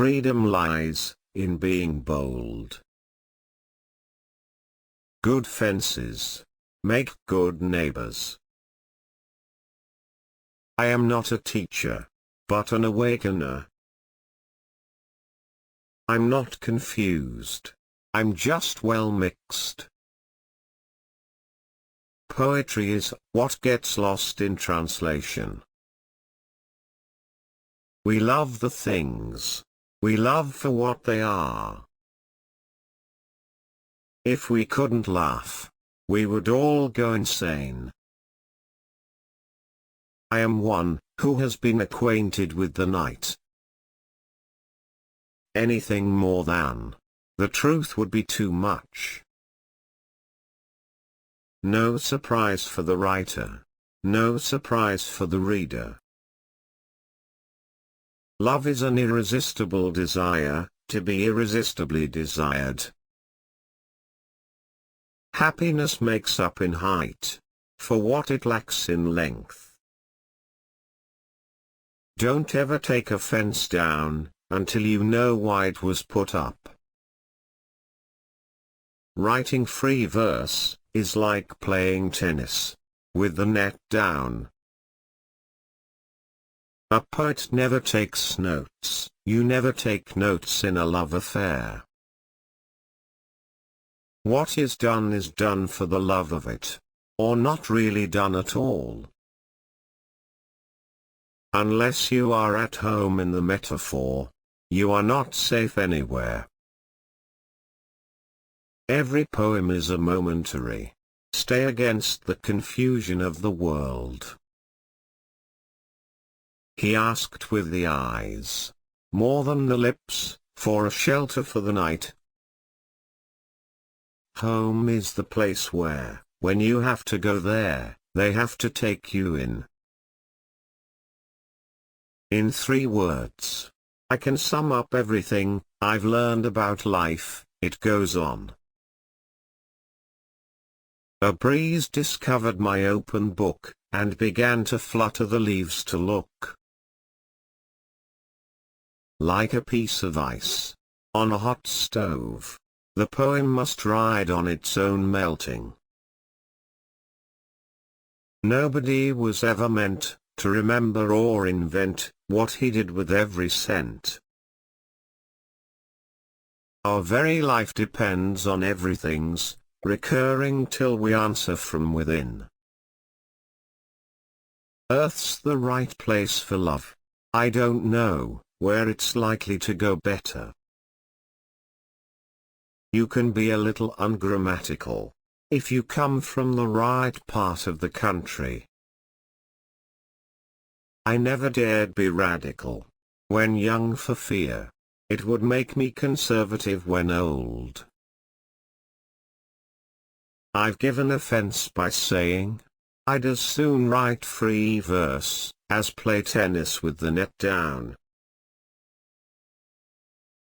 Freedom lies in being bold. Good fences make good neighbors. I am not a teacher, but an awakener. I'm not confused. I'm just well mixed. Poetry is what gets lost in translation. We love the things we love for what they are. If we couldn't laugh, we would all go insane. I am one who has been acquainted with the night. Anything more than the truth would be too much. No surprise for the writer. No surprise for the reader. Love is an irresistible desire, to be irresistibly desired. Happiness makes up in height for what it lacks in length. Don't ever take a fence down until you know why it was put up. Writing free verse is like playing tennis with the net down. A poet never takes notes. You never take notes in a love affair. What is done for the love of it, or not really done at all. Unless you are at home in the metaphor, you are not safe anywhere. Every poem is a momentary stay against the confusion of the world. He asked with the eyes, more than the lips, for a shelter for the night. Home is the place where, when you have to go there, they have to take you in. In 3 words, I can sum up everything I've learned about life. It goes on. A breeze discovered my open book, and began to flutter the leaves to look like a piece of ice on a hot stove. The poem must ride on its own melting. Nobody was ever meant to remember or invent what he did with every cent. Our very life depends on everything's recurring till we answer from within. Earth's the right place for love. I don't know where it's likely to go better. You can be a little ungrammatical if you come from the right part of the country. I never dared be radical when young for fear it would make me conservative when old. I've given offense by saying I'd as soon write free verse as play tennis with the net down.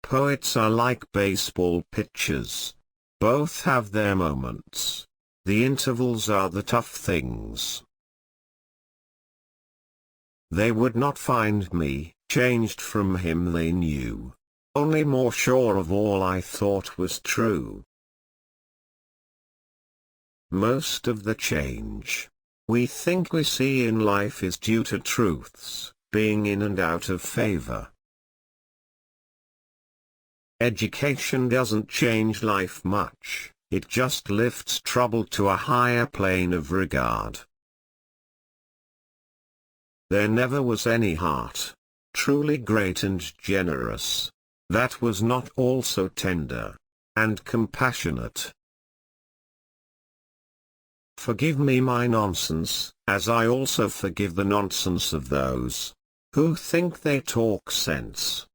Poets are like baseball pitchers. Both have their moments. The intervals are the tough things. They would not find me changed from him they knew, only more sure of all I thought was true. Most of the change we think we see in life is due to truths being in and out of favor. Education doesn't change life much, it just lifts trouble to a higher plane of regard. There never was any heart, truly great and generous, that was not also tender and compassionate. Forgive me my nonsense, as I also forgive the nonsense of those who think they talk sense.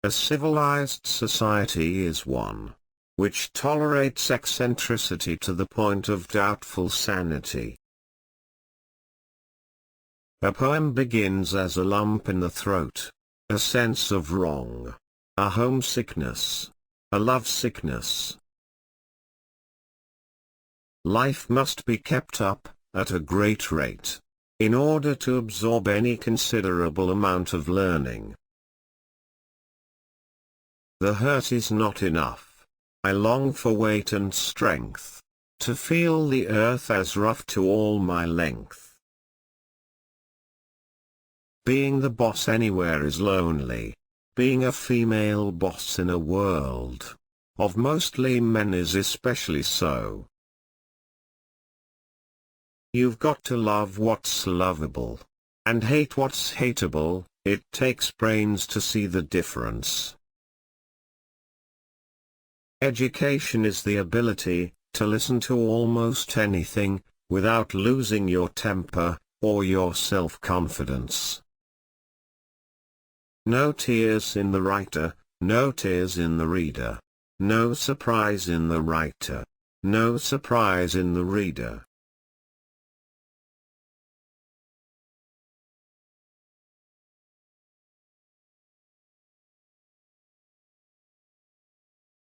A civilized society is one which tolerates eccentricity to the point of doubtful sanity. A poem begins as a lump in the throat, a sense of wrong, a homesickness, a lovesickness. Life must be kept up at a great rate. in order to absorb any considerable amount of learning. The hurt is not enough. I long for weight and strength, to feel the earth as rough to all my length. Being the boss anywhere is lonely. Being a female boss in a world of mostly men is especially so. You've got to love what's lovable, and hate what's hateable. It takes brains to see the difference. Education is the ability to listen to almost anything, without losing your temper, or your self-confidence. No tears in the writer, no tears in the reader. No surprise in the writer, no surprise in the reader.